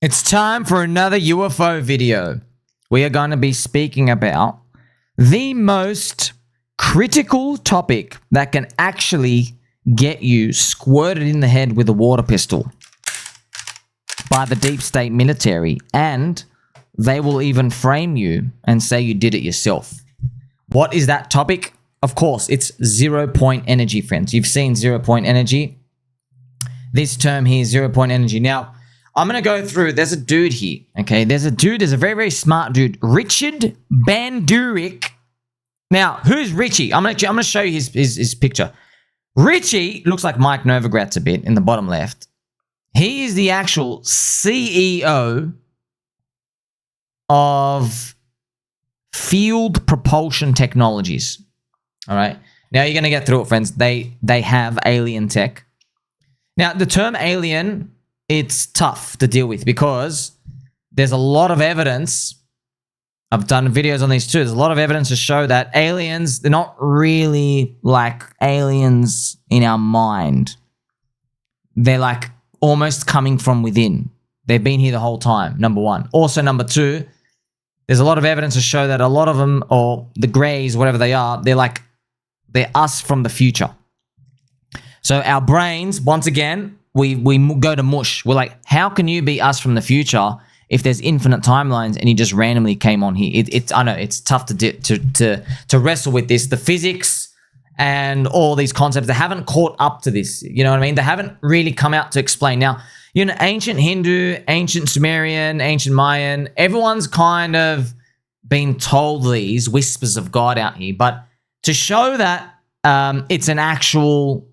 It's time for another UFO video. We are going to be speaking about the most critical topic that can actually get you squirted in the head with a water pistol by the deep state military, and they will even frame you and say you did it yourself. What is that topic? Of course, it's 0-point energy, friends. You've seen 0-point energy. This term here, 0-point energy. Now, I'm going to go through, there's a dude here, okay? There's a very, very smart dude, Richard Banduric. Now, who's Richie? I'm going to show you his picture. Richie looks like Mike Novogratz a bit in the bottom left. He is the actual CEO of Field Propulsion Technologies. All right? Now, you're going to get through it, friends. They have alien tech. Now, the term alien, it's tough to deal with because there's a lot of evidence. I've done videos on these too. There's a lot of evidence to show that aliens, they're not really like aliens in our mind. They're like almost coming from within. They've been here the whole time, number one. Also, number two, there's a lot of evidence to show that a lot of them, or the greys, whatever they are, they're us from the future. So our brains, once again, we go to mush. We're like, how can you be us from the future if there's infinite timelines and you just randomly came on here? I know it's tough to wrestle with this. The physics and all these concepts, they haven't caught up to this. You know what I mean? They haven't really come out to explain. Now, you know, ancient Hindu, ancient Sumerian, ancient Mayan, everyone's kind of been told these whispers of God out here. But to show that it's an actual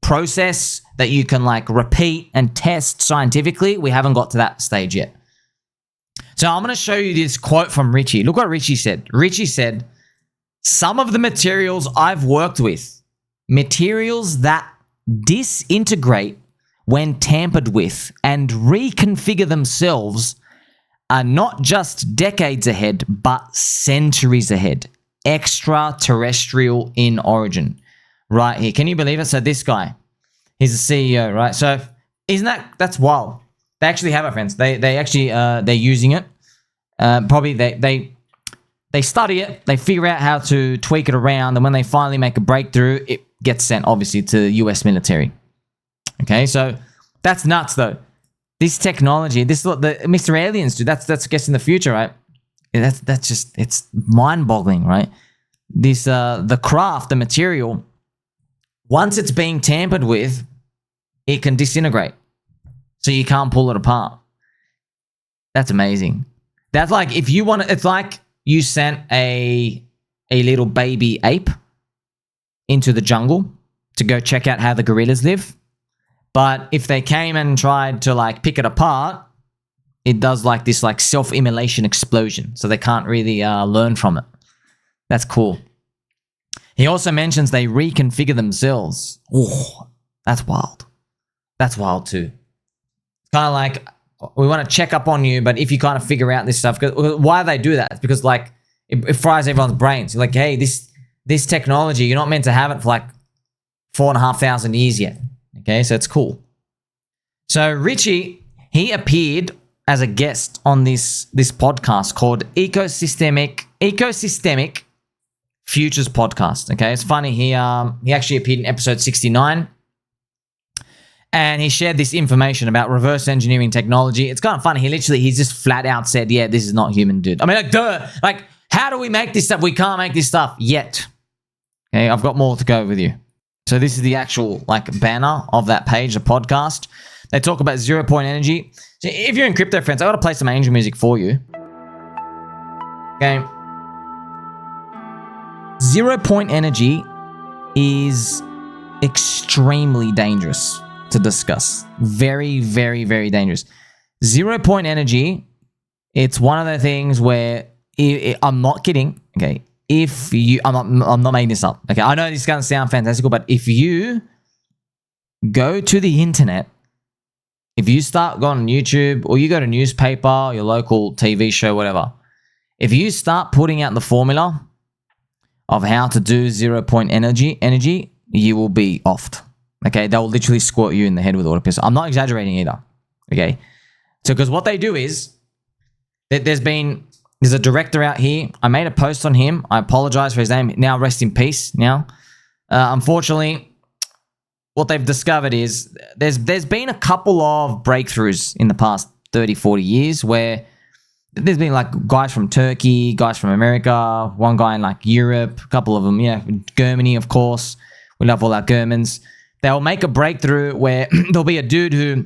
process that you can like repeat and test scientifically, we haven't got to that stage yet. So I'm going to show you this quote from Richie. Look what Richie said. Richie said, "Some of the materials I've worked with, materials that disintegrate when tampered with and reconfigure themselves, are not just decades ahead, but centuries ahead. Extraterrestrial in origin." Right here. Can you believe it? So this guy, he's a CEO, right? So isn't that's wild. They actually have it, friends. They actually, they're using it. Probably they study it. They figure out how to tweak it around. And when they finally make a breakthrough, it gets sent, obviously, to the US military. Okay, so that's nuts, though. This technology, this is what the Mr. Aliens do. That's I guess in the future, right? Yeah, that's just, it's mind-boggling, right? This, the craft, the material, once it's being tampered with, it can disintegrate. So you can't pull it apart. That's amazing. That's like, if you want to, it's like you sent a little baby ape into the jungle to go check out how the gorillas live. But if they came and tried to like pick it apart, it does like this like self-immolation explosion. So they can't really learn from it. That's cool. He also mentions they reconfigure themselves. Oh, that's wild. That's wild too. It's kind of like, we want to check up on you, but if you kind of figure out this stuff, why do they do that? It's because like it fries everyone's brains. You're like, hey, this technology, you're not meant to have it for like 4,500 years yet. Okay, so it's cool. So Richie, he appeared as a guest on this podcast called Ecosystemic Futures Podcast. Okay, it's funny. He actually appeared in episode 69, and he shared this information about reverse engineering technology. It's kind of funny. He just flat out said, "Yeah, this is not human, dude." I mean, like, duh. Like, how do we make this stuff? We can't make this stuff yet. Okay, I've got more to go with you. So this is the actual like banner of that page, the podcast. They talk about 0-point energy. So if you're in crypto, friends, I got to play some angel music for you. Okay. 0-point energy is extremely dangerous to discuss. Very, very, very dangerous. 0-point energy, it's one of the things where, I'm not kidding, okay? If you, I'm not making this up, okay? I know this is going to sound fantastical, but if you go to the internet, if you start going on YouTube or you go to newspaper, your local TV show, whatever, if you start putting out the formula of how to do 0-point energy, you will be offed. Okay, they'll literally squirt you in the head with a water pistol. I'm not exaggerating either. Okay, So, because what they do is, there's a director out here. I made a post on him. I apologize for his name. Now, rest in peace. Now, unfortunately, what they've discovered is there's been a couple of breakthroughs in the past 30, 40 years where there's been like guys from Turkey, guys from America, one guy in like Europe, a couple of them, yeah, Germany, of course. We love all our Germans. They'll make a breakthrough where there'll be a dude who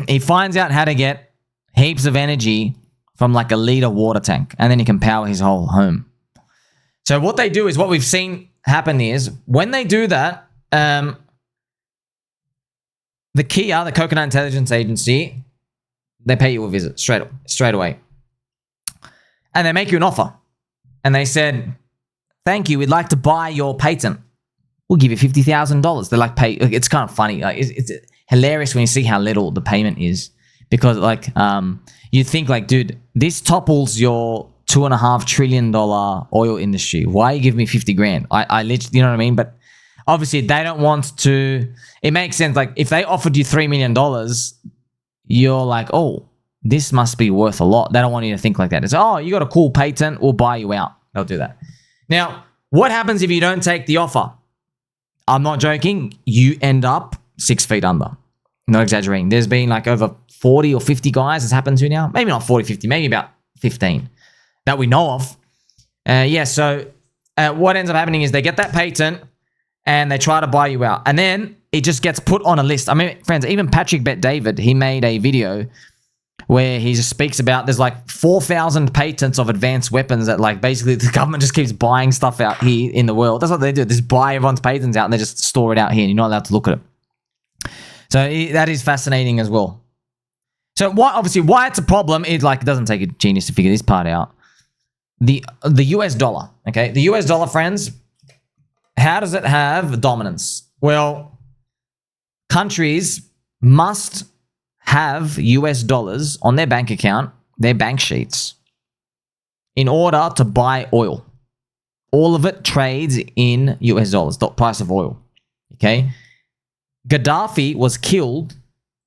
he finds out how to get heaps of energy from like a liter water tank, and then he can power his whole home. So what they do is, what we've seen happen is, when they do that, the Kia, the Coconut Intelligence Agency, they pay you a visit straight away. And they make you an offer. And they said, thank you, we'd like to buy your patent. We'll give you $50,000. They're like, pay. It's kind of funny. Like, it's hilarious when you see how little the payment is. Because like, you think like, dude, this topples your $2.5 trillion oil industry. Why you give me 50 grand? I literally, you know what I mean? But obviously they don't want to, it makes sense. Like, if they offered you $3 million, you're like, oh, this must be worth a lot. They don't want you to think like that. It's, oh, you got a cool patent, we'll buy you out. They'll do that. Now, what happens if you don't take the offer? I'm not joking. You end up 6 feet under. Not exaggerating. There's been like over 40 or 50 guys it's happened to now. Maybe not 40, 50, maybe about 15 that we know of. So what ends up happening is they get that patent and they try to buy you out. And then it just gets put on a list. I mean, friends, even Patrick Bet-David, he made a video where he just speaks about there's like 4,000 patents of advanced weapons that like basically the government just keeps buying stuff out here in the world. That's what they do. They just buy everyone's patents out and they just store it out here and you're not allowed to look at it. So that is fascinating as well. So why it's a problem is, like, it doesn't take a genius to figure this part out. The US dollar, okay? The US dollar, friends, how does it have dominance? Well, countries must have US dollars on their bank account, their bank sheets, in order to buy oil. All of it trades in US dollars, the price of oil, okay? Gaddafi was killed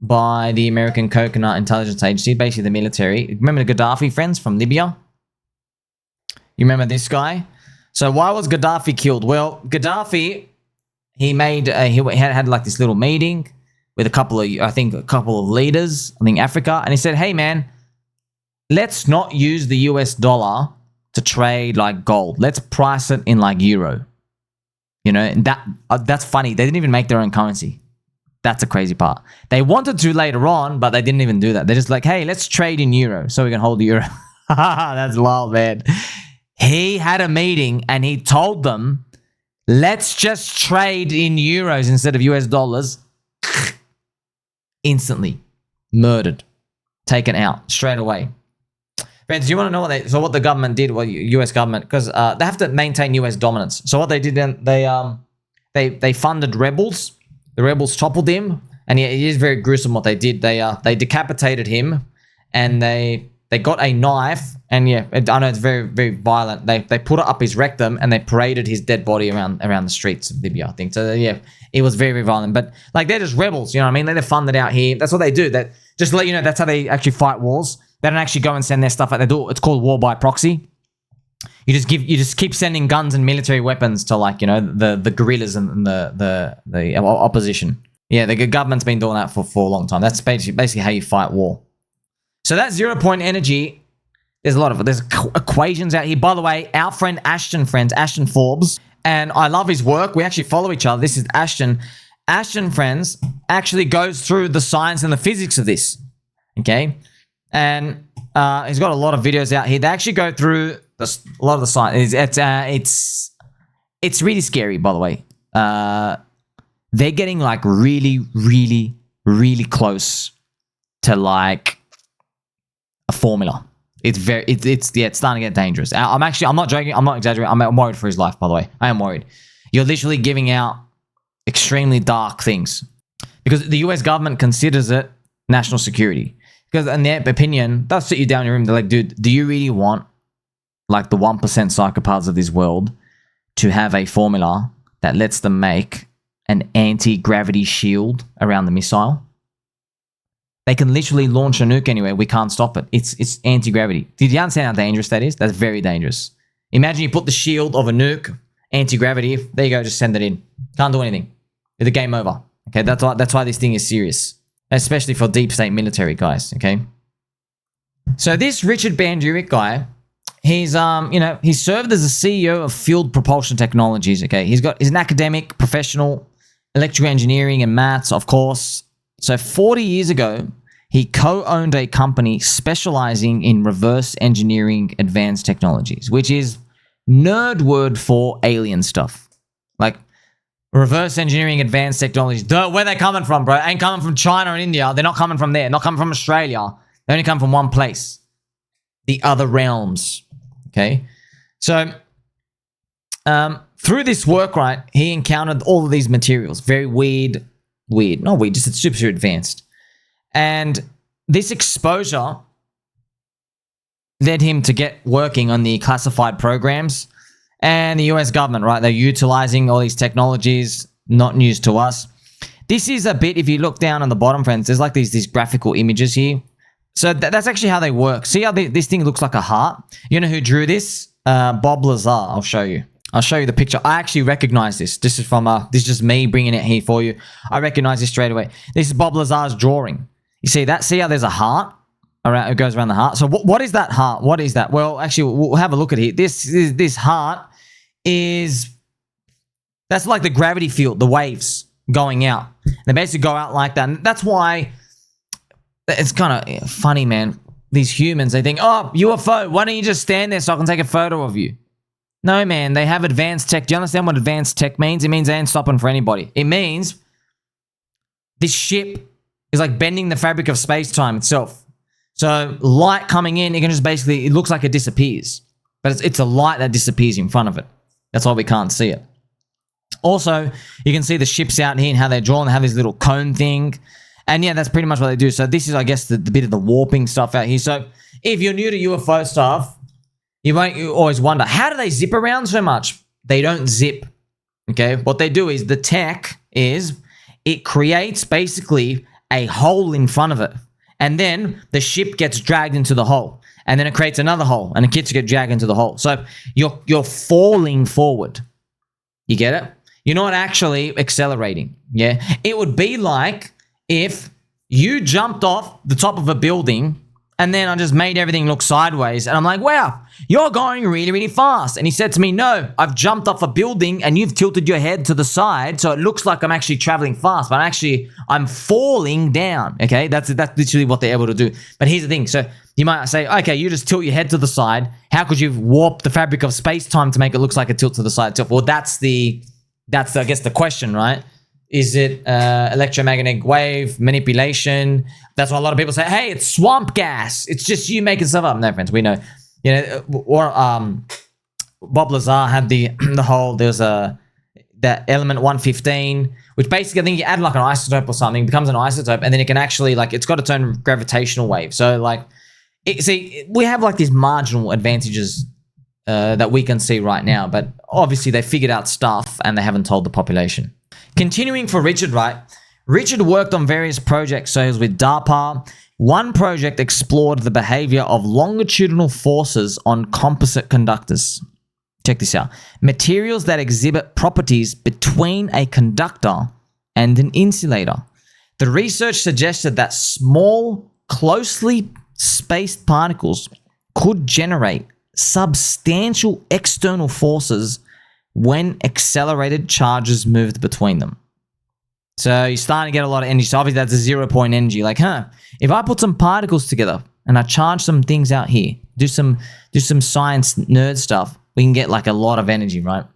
by the American Coconut Intelligence Agency, basically the military. Remember the Gaddafi, friends, from Libya? You remember this guy? So why was Gaddafi killed? Well, Gaddafi, he had like this little meeting with a couple of leaders, I think Africa, and he said, hey man, let's not use the US dollar to trade like gold. Let's price it in like euro. You know, and that's funny. They didn't even make their own currency. That's the crazy part. They wanted to later on, but they didn't even do that. They're just like, hey, let's trade in euro so we can hold the euro. That's wild, man. He had a meeting and he told them, let's just trade in euros instead of US dollars. Instantly murdered, taken out straight away. Friends, do you want to know what the government did? Well, US government, because they have to maintain US dominance. So what they did, they funded rebels. The rebels toppled him, and it is very gruesome what they did. They decapitated him, and they got a knife, and yeah, I know it's very, very violent. They put it up his rectum, and they paraded his dead body around the streets of Libya, I think. So yeah, it was very, very violent. But like, they're just rebels, you know what I mean? They're funded out here. That's what they do. That, just to let you know, that's how they actually fight wars. They don't actually go and send their stuff out. They do. It's called war by proxy. You just keep sending guns and military weapons to, like, you know, the guerrillas and the opposition. Yeah, the government's been doing that for a long time. That's basically how you fight war. So that 0-point energy, there's equations out here. By the way, our friend Ashton, Ashton Forbes, and I love his work. We actually follow each other. This is Ashton. Ashton, friends, actually goes through the science and the physics of this. Okay, and he's got a lot of videos out here. They actually go through a lot of the science. It's really scary, by the way. They're getting like really, really, really close to like a formula. It's starting to get dangerous. I'm not joking. I'm not exaggerating. I'm worried for his life, by the way. I am worried. You're literally giving out extremely dark things because the US government considers it national security. Because in their opinion, they'll sit you down in your room. They're like, dude, do you really want like the 1% psychopaths of this world to have a formula that lets them make an anti-gravity shield around the missile? They can literally launch a nuke anywhere. We can't stop it. It's anti-gravity. Did you understand how dangerous that is? That's very dangerous. Imagine you put the shield of a nuke, anti-gravity. There you go. Just send it in. Can't do anything. It's a game over. Okay, that's why this thing is serious, especially for deep state military guys. Okay. So this Richard Banduric guy, he's he served as the CEO of Field Propulsion Technologies. Okay, he's an academic, professional, electrical engineering and maths, of course. So 40 years ago, he co-owned a company specializing in reverse engineering advanced technologies, which is nerd word for alien stuff. Like reverse engineering advanced technologies. Duh, where they coming from, bro? Ain't coming from China and India. They're not coming from there. Not coming from Australia. They only come from one place. The other realms. Okay? So, through this work, right, he encountered all of these materials. Very weird. Not weird, just super advanced. And this exposure led him to get working on the classified programs and the US government, right? They're utilizing all these technologies, not news to us. This is a bit, if you look down on the bottom, friends, there's like these graphical images here. So that's actually how they work. See how this thing looks like a heart? You know who drew this? Bob Lazar. I'll show you. I'll show you the picture. I actually recognize this. This is from this is just me bringing it here for you. I recognize this straight away. This is Bob Lazar's drawing. You see that? See how there's a heart around? It goes around the heart. So what is that heart? What is that? Well, actually, we'll have a look at it. This heart is that's like the gravity field, the waves going out. They basically go out like that. And that's why it's kind of funny, man. These humans, they think, oh, UFO, why don't you just stand there so I can take a photo of you? No, man, they have advanced tech. Do you understand what advanced tech means? It means they ain't stopping for anybody. It means this ship is like bending the fabric of space-time itself. So light coming in, it can just basically, it looks like it disappears. But it's a light that disappears in front of it. That's why we can't see it. Also, you can see the ships out here and how they're drawn. They have this little cone thing. And yeah, that's pretty much what they do. So this is, I guess, the bit of the warping stuff out here. So if you're new to UFO stuff, you always wonder, how do they zip around so much? They don't zip, okay? What they do is the tech is it creates basically a hole in front of it. And then the ship gets dragged into the hole. And then it creates another hole. And the kids get dragged into the hole. So you're falling forward. You get it? You're not actually accelerating, yeah? It would be like if you jumped off the top of a building and then I just made everything look sideways. And I'm like, wow, you're going really, really fast. And he said to me, no, I've jumped off a building and you've tilted your head to the side. So it looks like I'm actually traveling fast, but actually I'm falling down. Okay, that's literally what they're able to do. But here's the thing. So you might say, okay, you just tilt your head to the side. How could you warp the fabric of space-time to make it look like a tilt to the side? Well, that's I guess the question, right? Is it electromagnetic wave manipulation? That's why a lot of people say, hey, it's swamp gas. It's just you making stuff up. No, friends, we know. You know, or Bob Lazar had the whole, there's that element 115, which basically I think you add like an isotope or something, it becomes an isotope, and then it can actually, like, it's got its own gravitational wave. So, like, see, we have like these marginal advantages that we can see right now, but obviously they figured out stuff and they haven't told the population. Continuing for Richard, right? Richard worked on various projects. So he was with DARPA. One project explored the behavior of longitudinal forces on composite conductors. Check this out. Materials that exhibit properties between a conductor and an insulator. The research suggested that small, closely spaced particles could generate substantial external forces when accelerated charges moved between them. So you're starting to get a lot of energy. So obviously that's a 0-point energy. Like, if I put some particles together and I charge some things out here, do some science nerd stuff, we can get like a lot of energy, right?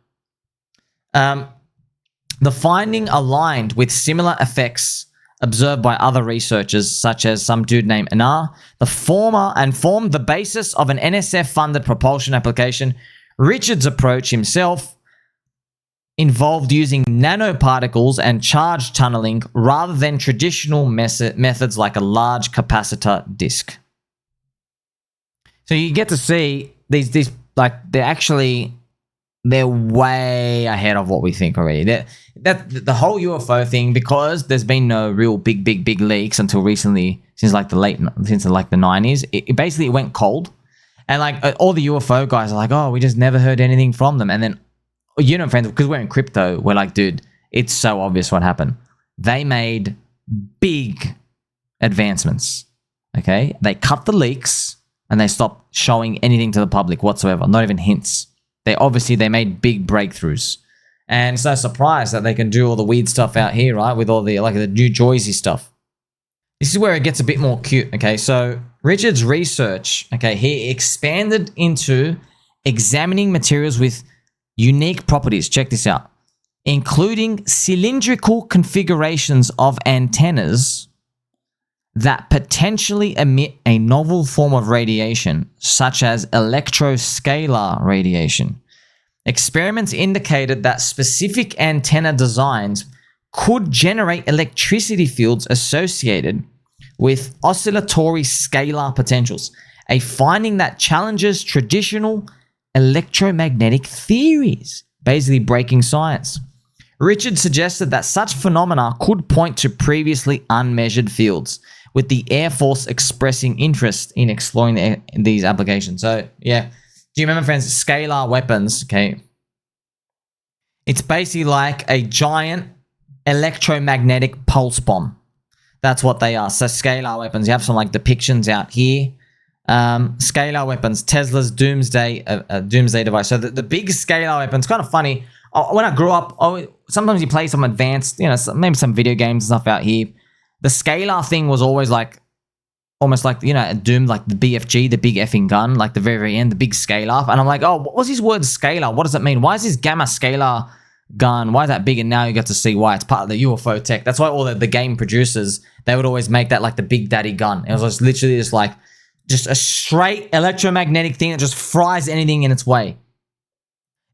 The finding aligned with similar effects observed by other researchers, such as some dude named Anar, formed the basis of an NSF-funded propulsion application. Richard's approach himself involved using nanoparticles and charge tunneling rather than traditional methods like a large capacitor disc. So you get to see these like they're actually they're way ahead of what we think already. That the whole UFO thing, because there's been no real big leaks until recently, since like the 90s, it basically went cold. And like all the UFO guys are like, oh, we just never heard anything from them. And then, you know, friends, because we're in crypto, we're like, dude, it's so obvious what happened. They made big advancements, okay? They cut the leaks and they stopped showing anything to the public whatsoever, not even hints. They made big breakthroughs. And it's no surprise that they can do all the weird stuff out here, right? With all the, like the New Jersey stuff. This is where it gets a bit more cute, okay? So Richard's research, okay, he expanded into examining materials with unique properties. Check this out. Including cylindrical configurations of antennas that potentially emit a novel form of radiation, such as electroscalar radiation. Experiments indicated that specific antenna designs could generate electricity fields associated with oscillatory scalar potentials, a finding that challenges traditional electromagnetic theories, basically breaking science. Richard suggested that such phenomena could point to previously unmeasured fields, with the Air Force expressing interest in exploring these applications. So, yeah. Do you remember, friends, scalar weapons, okay? It's basically like a giant electromagnetic pulse bomb. That's what they are. So, scalar weapons. You have some, like, depictions out here. Scalar weapons. Tesla's doomsday device. So, the big scalar weapons, kind of funny. When I grew up, sometimes you play some advanced, you know, maybe some video games and stuff out here. The scalar thing was always like, almost like, you know, Doom, like the BFG, the big effing gun, like the very, very end, the big scalar. And I'm like, oh, what's this word scalar? What does it mean? Why is this gamma scalar gun? Why is that big? And now you get to see why. It's part of the UFO tech. That's why all the game producers, they would always make that like the big daddy gun. It was just literally just like, just a straight electromagnetic thing that just fries anything in its way.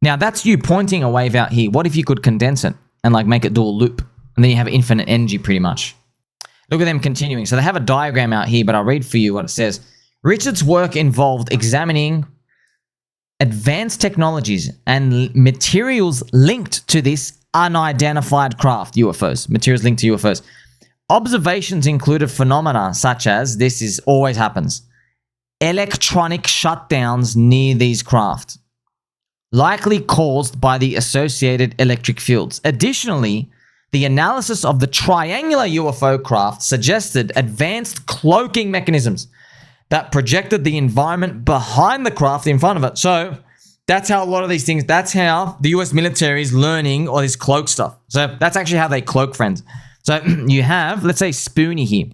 Now that's you pointing a wave out here. What if you could condense it and like make it do a loop? And then you have infinite energy pretty much. Look at them continuing. So they have a diagram out here, but I'll read for you what it says. Richard's work involved examining advanced technologies and materials linked to this unidentified craft, UFOs. Materials linked to UFOs. Observations included phenomena such as, this always happens, electronic shutdowns near these craft, likely caused by the associated electric fields. Additionally, the analysis of the triangular UFO craft suggested advanced cloaking mechanisms that projected the environment behind the craft in front of it. So that's how a lot of these things, that's how the US military is learning all this cloak stuff. So that's actually how they cloak, friends. So you have, let's say, Spoonie here.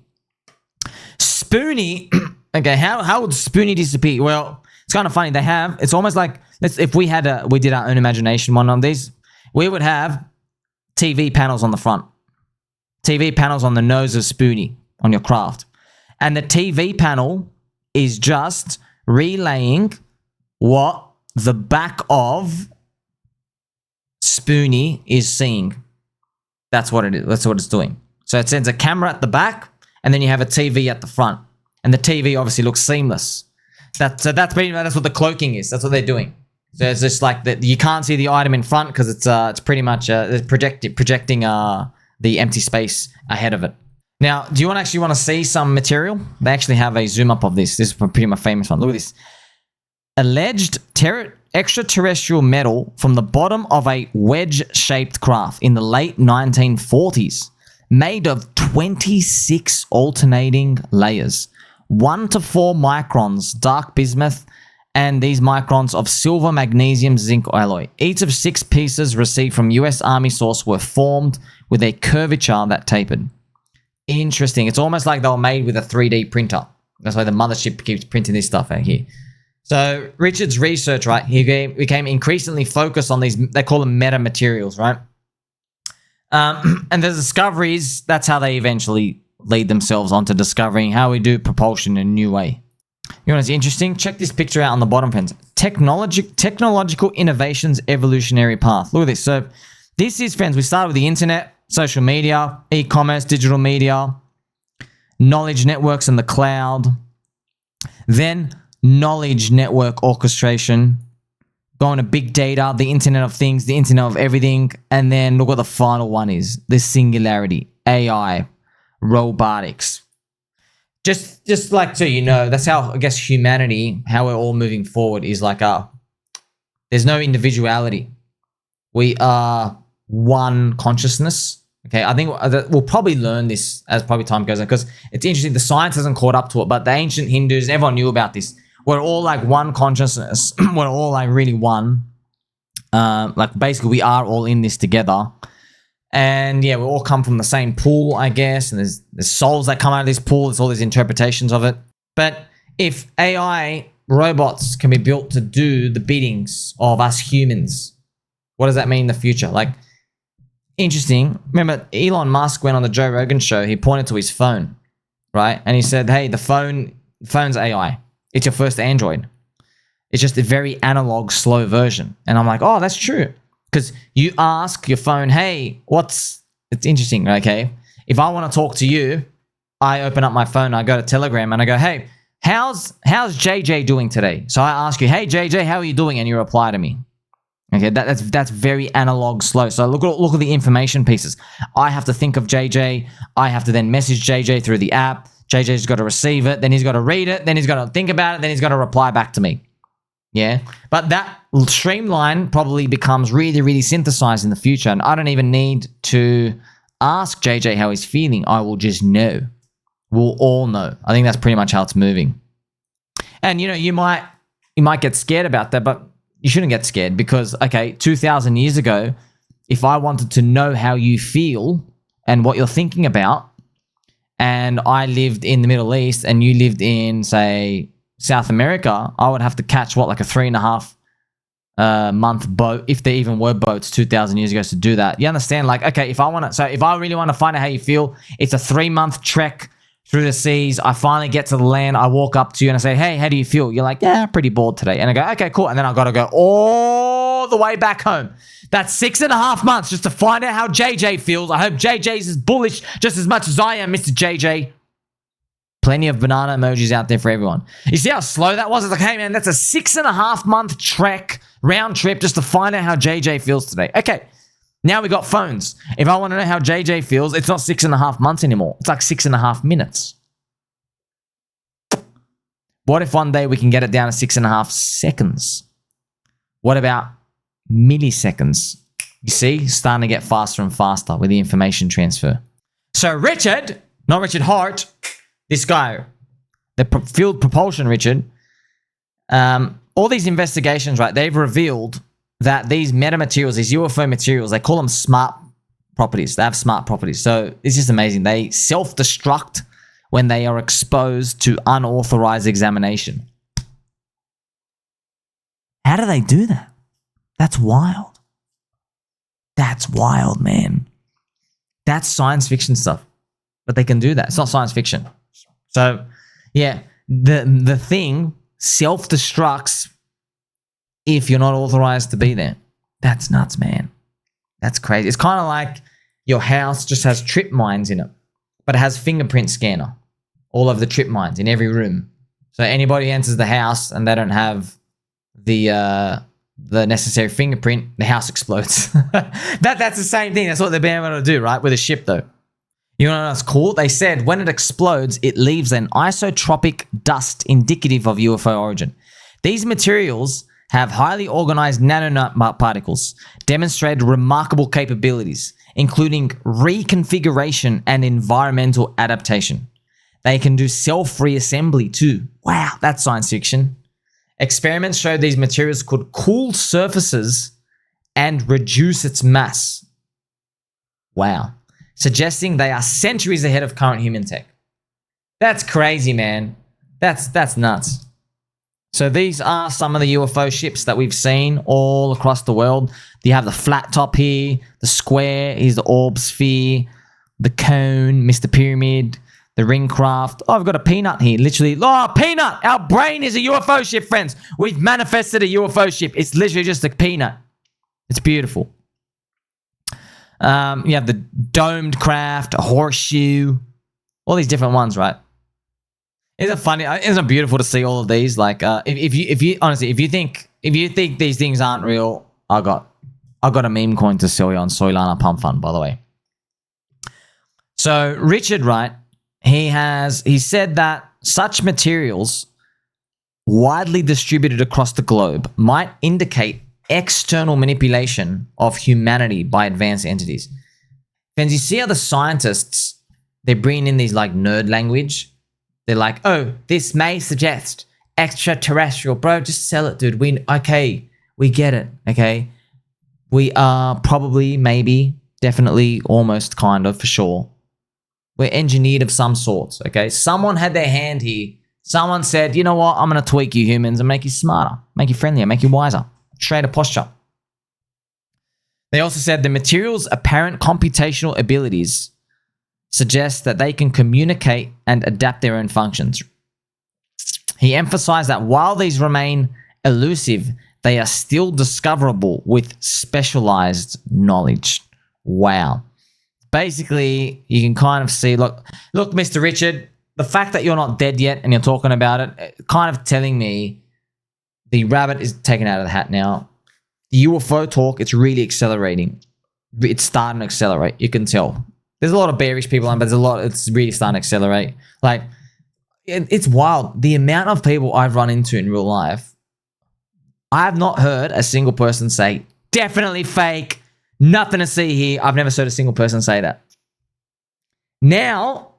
Spoonie, okay, how would Spoonie disappear? Well, it's kind of funny. It's almost like, if we did our own imagination one on these, we would have TV panels on the front. TV panels on the nose of Spoonie on your craft. And the TV panel is just relaying what the back of Spoonie is seeing. That's what it is. That's what it's doing. So it sends a camera at the back, and then you have a TV at the front. And the TV obviously looks seamless. That's what the cloaking is. That's what they're doing. So it's just like that. You can't see the item in front because it's pretty much projecting the empty space ahead of it. Now, do you want to see some material? They actually have a zoom up of this. This is pretty much famous one. Look at this. Alleged extraterrestrial metal from the bottom of a wedge-shaped craft in the late 1940s, made of 26 alternating layers, 1 to 4 microns dark bismuth, and these microns of silver, magnesium, zinc alloy. Each of 6 pieces received from US Army source were formed with a curvature that tapered. Interesting. It's almost like they were made with a 3D printer. That's why the mothership keeps printing this stuff out here. So Richard's research, right, he became increasingly focused on these, they call them metamaterials, right? And the discoveries, that's how they eventually lead themselves onto discovering how we do propulsion in a new way. You know what's interesting? Check this picture out on the bottom, friends. Technological innovations evolutionary path. Look at this. So this is, friends, we started with the internet, social media, e-commerce, digital media, knowledge networks in the cloud, then knowledge network orchestration, going to big data, the Internet of Things, the Internet of Everything, and then look what the final one is: the singularity, AI, robotics. Just like so you know, that's how I guess humanity, how we're all moving forward is like there's no individuality. We are one consciousness. Okay, I think we'll probably learn this as probably time goes on, because it's interesting. The science hasn't caught up to it, but the ancient Hindus, everyone knew about this. We're all like one consciousness. We're all like really one. Like basically we are all in this together. And yeah, we all come from the same pool, I guess. And there's souls that come out of this pool. There's all these interpretations of it. But if AI robots can be built to do the biddings of us humans, what does that mean in the future? Like, interesting. Remember, Elon Musk went on the Joe Rogan show. He pointed to his phone, right? And he said, hey, the phone's AI. It's your first Android. It's just a very analog, slow version. And I'm like, oh, that's true. Because you ask your phone, hey, it's interesting, okay? If I want to talk to you, I open up my phone, I go to Telegram, and I go, hey, how's JayJay doing today? So I ask you, hey, JayJay, how are you doing? And you reply to me. Okay, that's very analog, slow. So look at the information pieces. I have to think of JayJay. I have to then message JayJay through the app. JayJay's got to receive it. Then he's got to read it. Then he's got to think about it. Then he's got to reply back to me. Yeah, but that streamline probably becomes really, really synthesized in the future. And I don't even need to ask JayJay how he's feeling. I will just know. We'll all know. I think that's pretty much how it's moving. And, you know, you might get scared about that, but you shouldn't get scared because, okay, 2,000 years ago, if I wanted to know how you feel and what you're thinking about, and I lived in the Middle East and you lived in, say, South America, I would have to catch like a 3.5 month boat, if there even were boats 2,000 years ago to do that. You understand? Like, okay, if I really want to find out how you feel, it's a 3-month trek through the seas. I finally get to the land. I walk up to you and I say, hey, how do you feel? You're like, yeah, pretty bored today. And I go, okay, cool. And then I got to go all the way back home. That's 6.5 months just to find out how JayJay feels. I hope JayJay's as bullish just as much as I am, Mr. JayJay. Plenty of banana emojis out there for everyone. You see how slow that was? It's like, hey, man, that's a 6.5 month trek, round trip, just to find out how JayJay feels today. Okay, now we got phones. If I want to know how JayJay feels, it's not 6.5 months anymore. It's like 6.5 minutes. What if one day we can get it down to 6.5 seconds? What about milliseconds? You see, starting to get faster and faster with the information transfer. So Richard, not Richard Hart, this guy, the Field Propulsion Richard, all these investigations, right, they've revealed that these metamaterials, these UFO materials, they call them smart properties. They have smart properties. So it's just amazing. They self-destruct when they are exposed to unauthorized examination. How do they do that? That's wild. That's wild, man. That's science fiction stuff. But they can do that. It's not science fiction. So, yeah, the thing self-destructs if you're not authorized to be there. That's nuts, man. That's crazy. It's kind of like your house just has trip mines in it, but it has fingerprint scanner all over the trip mines in every room. So anybody enters the house and they don't have the necessary fingerprint, the house explodes. That's the same thing. That's what they're being able to do, right? With a ship, though. You know what's cool? They said when it explodes, it leaves an isotropic dust indicative of UFO origin. These materials have highly organized nanoparticles, demonstrated remarkable capabilities, including reconfiguration and environmental adaptation. They can do self-reassembly too. Wow, that's science fiction. Experiments showed these materials could cool surfaces and reduce its mass. Wow. Suggesting they are centuries ahead of current human tech. That's crazy, man. That's nuts. So these are some of the UFO ships that we've seen all across the world. You have the flat top here, the square is the orb sphere, the cone, Mr. Pyramid, the ring craft. Oh, I've got a peanut here, literally. Oh, peanut! Our brain is a UFO ship, friends. We've manifested a UFO ship. It's literally just a peanut. It's beautiful. You have the domed craft, a horseshoe, all these different ones, right? Isn't it funny? Isn't it beautiful to see all of these? Like, if you honestly, if you think if you think these things aren't real, I got a meme coin to sell you on Solana Pump Fund, by the way. So Richard, right? He said that such materials widely distributed across the globe might indicate external manipulation of humanity by advanced entities. Friends, you see how the scientists, they bring in these like nerd language. They're like, oh, this may suggest extraterrestrial. Bro, just sell it, dude. We get it, okay? We are probably, maybe, definitely, almost, kind of, for sure. We're engineered of some sorts, okay? Someone had their hand here. Someone said, you know what? I'm going to tweak you humans and make you smarter, make you friendlier, make you wiser. Straighter posture. They also said the material's apparent computational abilities suggest that they can communicate and adapt their own functions. He emphasized that while these remain elusive, they are still discoverable with specialized knowledge. Wow. Basically, you can kind of see, look, Mr. Richard, the fact that you're not dead yet and you're talking about it, kind of telling me the rabbit is taken out of the hat now. The UFO talk, it's really accelerating. It's starting to accelerate. You can tell. There's a lot of bearish people on, but it's really starting to accelerate. Like, it's wild. The amount of people I've run into in real life, I have not heard a single person say, definitely fake, nothing to see here. I've never heard a single person say that. Now,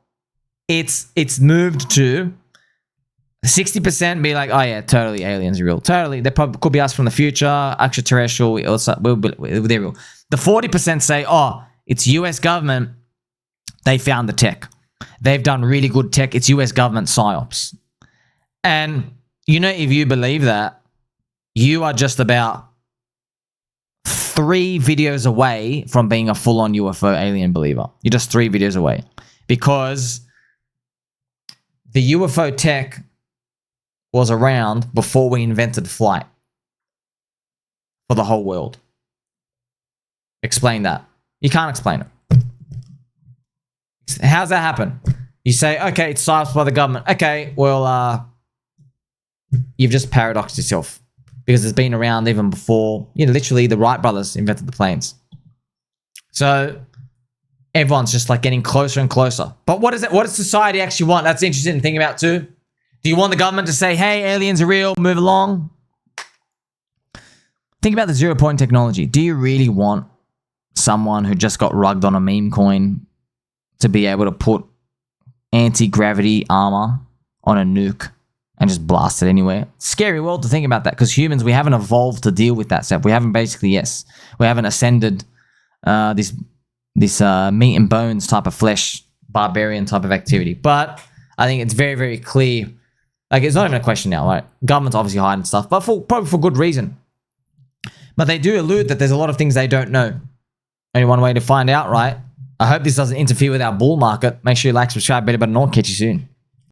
it's moved to 60% be like, oh yeah, totally aliens are real. Totally. They probably could be us from the future, extraterrestrial, they're real. The 40% say, oh, it's US government. They found the tech. They've done really good tech. It's US government psyops. And, you know, if you believe that, you are just about 3 videos away from being a full-on UFO alien believer. You're just 3 videos away. Because the UFO tech was around before we invented flight for the whole world. Explain that. You can't explain it. How's that happen? You say, okay, it's psyops by the government. Okay, well, you've just paradoxed yourself. Because it's been around even before, you know, literally the Wright brothers invented the planes. So everyone's just like getting closer and closer. But what does society actually want? That's interesting to think about too. Do you want the government to say, hey, aliens are real, move along? Think about the 0-point technology. Do you really want someone who just got rugged on a meme coin to be able to put anti-gravity armor on a nuke and just blast it anywhere? Scary world to think about that, because humans, we haven't evolved to deal with that stuff. We haven't we haven't ascended this meat and bones type of flesh, barbarian type of activity. But I think it's very, very clear. Like, it's not even a question now, right? Government's obviously hiding stuff, but probably for good reason. But they do allude that there's a lot of things they don't know. Only one way to find out, right? I hope this doesn't interfere with our bull market. Make sure you like, subscribe, better, but not. Catch you soon.